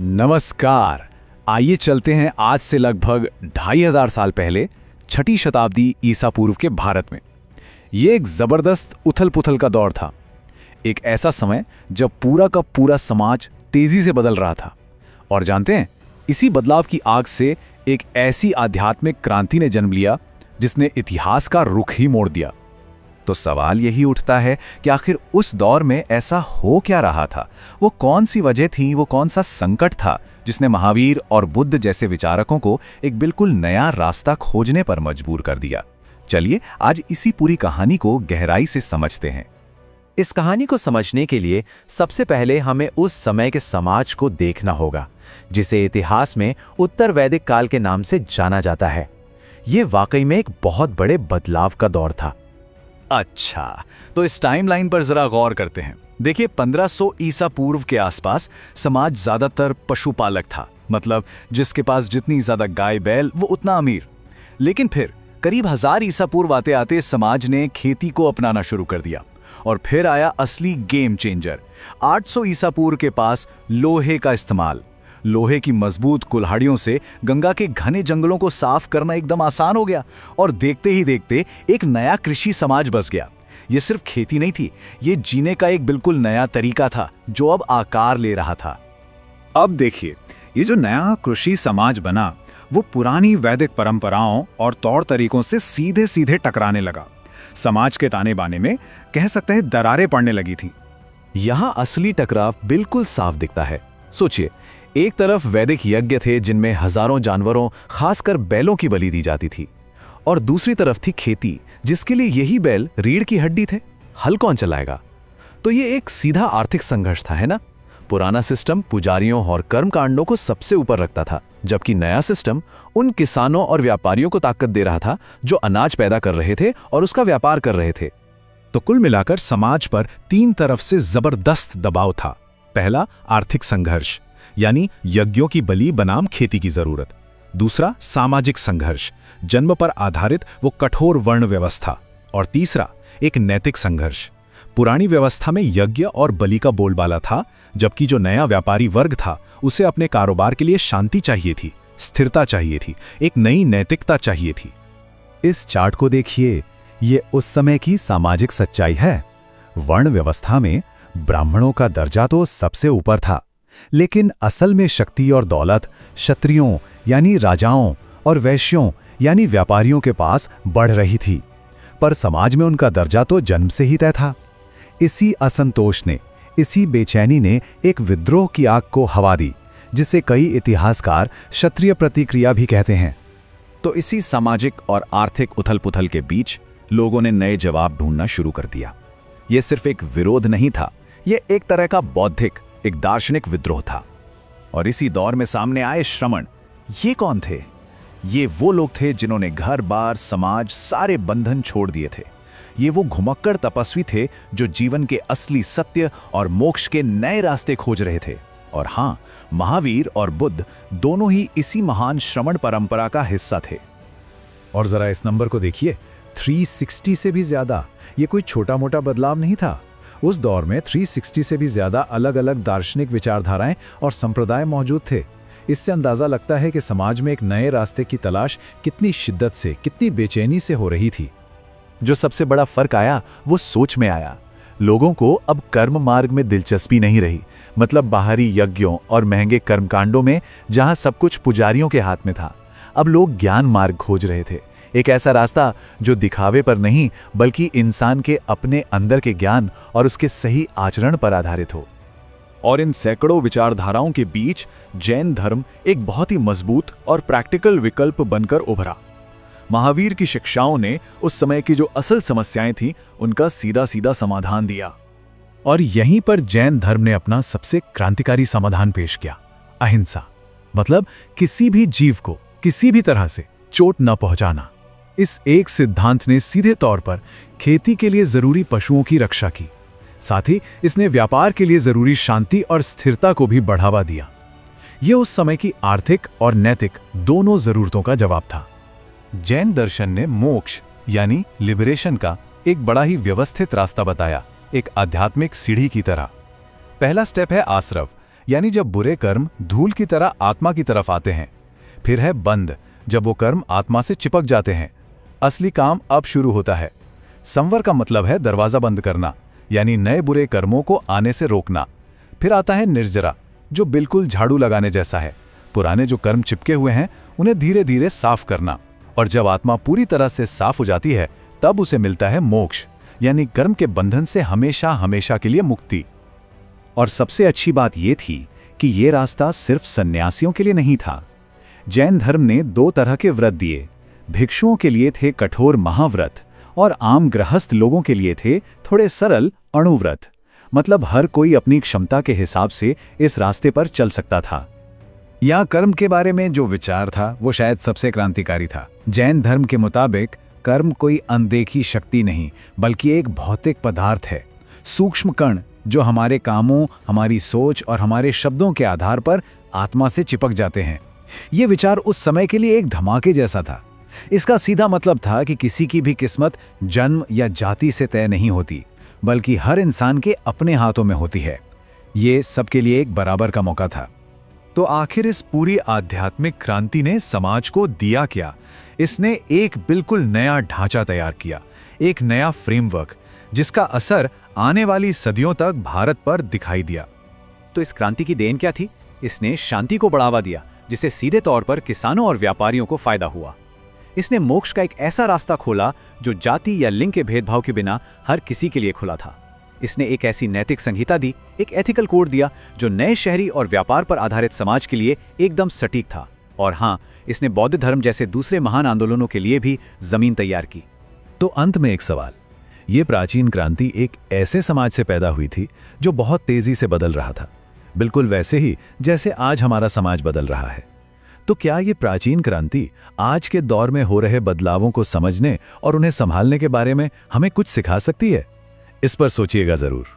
नमस्कार। आइए चलते हैं आज से लगभग 2500 साल पहले, छठी शताब्दी ईसा पूर्व के भारत में। ये एक जबरदस्त उथल-पुथल का दौर था। एक ऐसा समय जब पूरा का पूरा समाज तेजी से बदल रहा था। और जानते हैं, इसी बदलाव की आग से एक ऐसी आध्यात्मिक क्रांति ने जन्म लिया जिसने इतिहास का रुख ही मोड़ दिया। तो सवाल यही उठता है कि आखिर उस दौर में ऐसा हो क्या रहा था? वो कौन सी वजह थी, वो कौन सा संकट था जिसने महावीर और बुद्ध जैसे विचारकों को एक बिल्कुल नया रास्ता खोजने पर मजबूर कर दिया? चलिए आज इसी पूरी कहानी को गहराई से समझते हैं। इस कहानी को समझने के लिए सबसे पहले हमें उस समय के समाज को देखना होगा, जिसे इतिहास में उत्तर वैदिक काल के नाम से जाना जाता है। ये वाकई में एक बहुत बड़े बदलाव का दौर था। अच्छा, तो इस टाइमलाइन पर जरा गौर करते हैं। देखिए, 1500 ईसा पूर्व के आसपास समाज ज्यादातर पशुपालक था, मतलब जिसके पास जितनी ज्यादा गाय बैल वो उतना अमीर। लेकिन फिर करीब 1000 ईसा पूर्व आते आते समाज ने खेती को अपनाना शुरू कर दिया। और फिर आया असली गेम चेंजर। 800 ईसा पूर्व के पास लोहे का इस्तेमाल। लोहे की मजबूत कुल्हाड़ियों से गंगा के घने जंगलों को साफ करना एकदम आसान हो गया। और देखते ही देखते एक नया कृषि समाज बस गया। ये सिर्फ खेती नहीं थी, ये जीने का एक बिल्कुल नया तरीका था जो अब आकार ले रहा था। अब देखिए, ये जो नया कृषि समाज बना वो पुरानी वैदिक परंपराओं और तौर तरीकों से सीधे सीधे टकराने लगा। समाज के ताने बाने में कह सकते हैं दरारें पड़ने लगी थीं। यहां असली टकराव बिल्कुल साफ दिखता है। सोचिए, एक तरफ वैदिक यज्ञ थे जिनमें हजारों जानवरों, खासकर बैलों की बलि दी जाती थी, और दूसरी तरफ थी खेती, जिसके लिए यही बैल रीढ़ की हड्डी थे। हल कौन चलाएगा? तो ये एक सीधा आर्थिक संघर्ष था, है ना? पुराना सिस्टम पुजारियों और कर्मकांडों को सबसे ऊपर रखता था, जबकि नया सिस्टम उन किसानों और व्यापारियों को ताकत दे रहा था जो अनाज पैदा कर रहे थे और उसका व्यापार कर रहे थे। तो कुल मिलाकर समाज पर 3 तरफ से जबरदस्त दबाव था। पहला, आर्थिक संघर्ष, यानी यज्ञों की बलि बनाम खेती की जरूरत। दूसरा, सामाजिक संघर्ष, जन्म पर आधारित वो कठोर वर्ण व्यवस्था। और तीसरा, एक नैतिक संघर्ष। पुरानी व्यवस्था में यज्ञ और बलि का बोलबाला था, जबकि जो नया व्यापारी वर्ग था उसे अपने कारोबार के लिए शांति चाहिए थी, स्थिरता चाहिए थी, एक नई नैतिकता चाहिए थी। इस चार्ट को देखिए, ये उस समय की सामाजिक सच्चाई है। वर्ण व्यवस्था में ब्राह्मणों का दर्जा तो सबसे ऊपर था, लेकिन असल में शक्ति और दौलत क्षत्रियों यानी राजाओं और वैश्यों यानी व्यापारियों के पास बढ़ रही थी। पर समाज में उनका दर्जा तो जन्म से ही तय था। इसी असंतोष ने, इसी बेचैनी ने एक विद्रोह की आग को हवा दी, जिसे कई इतिहासकार क्षत्रिय प्रतिक्रिया भी कहते हैं। तो इसी सामाजिक और आर्थिक उथल-पुथल के बीच लोगों ने नए जवाब ढूंढना शुरू कर दिया। यह सिर्फ एक विरोध नहीं था, यह एक तरह का बौद्धिक, एक दार्शनिक विद्रोह था। और इसी दौर में सामने आए श्रमण। ये कौन थे? ये वो लोग थे जिन्होंने घर बार, समाज, सारे बंधन छोड़ दिए थे। ये वो घुमक्कड़ तपस्वी थे जो जीवन के असली सत्य और मोक्ष के नए रास्ते खोज रहे थे। और हाँ, महावीर और बुद्ध दोनों ही इसी महान श्रमण परंपरा का हिस्सा थे। और जरा इस नंबर को देखिए, 360 से भी ज्यादा। ये कोई छोटा मोटा बदलाव नहीं था। उस दौर में 360 से भी ज्यादा अलग अलग दार्शनिक विचारधाराएं और संप्रदाय मौजूद थे। इससे अंदाजा लगता है कि समाज में एक नए रास्ते की तलाश कितनी शिद्दत से, कितनी बेचैनी से हो रही थी। जो सबसे बड़ा फर्क आया वो सोच में आया। लोगों को अब कर्म मार्ग में दिलचस्पी नहीं रही, मतलब बाहरी यज्ञों और महंगे कर्मकांडों में, जहां सब कुछ पुजारियों के हाथ में था। अब लोग ज्ञान मार्ग खोज रहे थे, एक ऐसा रास्ता जो दिखावे पर नहीं बल्कि इंसान के अपने अंदर के ज्ञान और उसके सही आचरण पर आधारित हो। और इन सैकड़ों विचारधाराओं के बीच जैन धर्म एक बहुत ही मजबूत और प्रैक्टिकल विकल्प बनकर उभरा। महावीर की शिक्षाओं ने उस समय की जो असल समस्याएं थीं, उनका सीधा सीधा समाधान दिया। और यहीं पर जैन धर्म ने अपना सबसे क्रांतिकारी समाधान पेश किया, अहिंसा। मतलब किसी भी जीव को किसी भी तरह से चोट न पहुंचाना। इस एक सिद्धांत ने सीधे तौर पर खेती के लिए जरूरी पशुओं की रक्षा की। साथ ही इसने व्यापार के लिए जरूरी शांति और स्थिरता को भी बढ़ावा दिया। यह उस समय की आर्थिक और नैतिक दोनों जरूरतों का जवाब था। जैन दर्शन ने मोक्ष यानी लिबरेशन का एक बड़ा ही व्यवस्थित रास्ता बताया, एक आध्यात्मिक सीढ़ी की तरह। पहला स्टेप है आश्रव, यानी जब बुरे कर्म धूल की तरह आत्मा की तरफ आते हैं। फिर है बंध, जब वो कर्म आत्मा से चिपक जाते हैं। असली काम अब शुरू होता है। संवर का मतलब है दरवाजा बंद करना, यानी नए बुरे कर्मों को आने से रोकना। फिर आता है निर्जरा, जो बिल्कुल झाड़ू लगाने जैसा है। पुराने जो कर्म चिपके हुए हैं उन्हें धीरे धीरे साफ करना। और जब आत्मा पूरी तरह से साफ हो जाती है तब उसे मिलता है मोक्ष, यानी कर्म के बंधन से हमेशा हमेशा के लिए मुक्ति। और सबसे अच्छी बात यह थी कि ये रास्ता सिर्फ सन्यासियों के लिए नहीं था। जैन धर्म ने 2 तरह के व्रत दिए। भिक्षुओं के लिए थे कठोर महाव्रत और आम गृहस्थ लोगों के लिए थे थोड़े सरल अणुव्रत। मतलब हर कोई अपनी क्षमता के हिसाब से इस रास्ते पर चल सकता था। यहाँ कर्म के बारे में जो विचार था वो शायद सबसे क्रांतिकारी था। जैन धर्म के मुताबिक कर्म कोई अनदेखी शक्ति नहीं, बल्कि एक भौतिक पदार्थ है, सूक्ष्म कण जो हमारे कामों, हमारी सोच और हमारे शब्दों के आधार पर आत्मा से चिपक जाते हैं। ये विचार उस समय के लिए एक धमाके जैसा था। इसका सीधा मतलब था कि किसी की भी किस्मत जन्म या जाति से तय नहीं होती, बल्कि हर इंसान के अपने हाथों में होती है। ये सबके लिए एक बराबर का मौका था। तो आखिर इस पूरी आध्यात्मिक क्रांति ने समाज को दिया क्या? इसने एक बिल्कुल नया ढांचा तैयार किया, एक नया फ्रेमवर्क, जिसका असर आने वाली सदियों तक भारत पर दिखाई दिया। तो इस क्रांति की देन क्या थी? इसने शांति को बढ़ावा दिया, जिससे सीधे तौर पर किसानों और व्यापारियों को फायदा हुआ। इसने मोक्ष का एक ऐसा रास्ता खोला जो जाति या लिंग के भेदभाव के बिना हर किसी के लिए खुला था। इसने एक ऐसी नैतिक संहिता दी, एक एथिकल कोड दिया जो नए शहरी और व्यापार पर आधारित समाज के लिए एकदम सटीक था। और हाँ, इसने बौद्ध धर्म जैसे दूसरे महान आंदोलनों के लिए भी जमीन तैयार की। तो अंत में एक सवाल, ये प्राचीन क्रांति एक ऐसे समाज से पैदा हुई थी जो बहुत तेजी से बदल रहा था, बिल्कुल वैसे ही जैसे आज हमारा समाज बदल रहा है। तो क्या ये प्राचीन क्रांति आज के दौर में हो रहे बदलावों को समझने और उन्हें संभालने के बारे में हमें कुछ सिखा सकती है? इस पर सोचिएगा जरूर।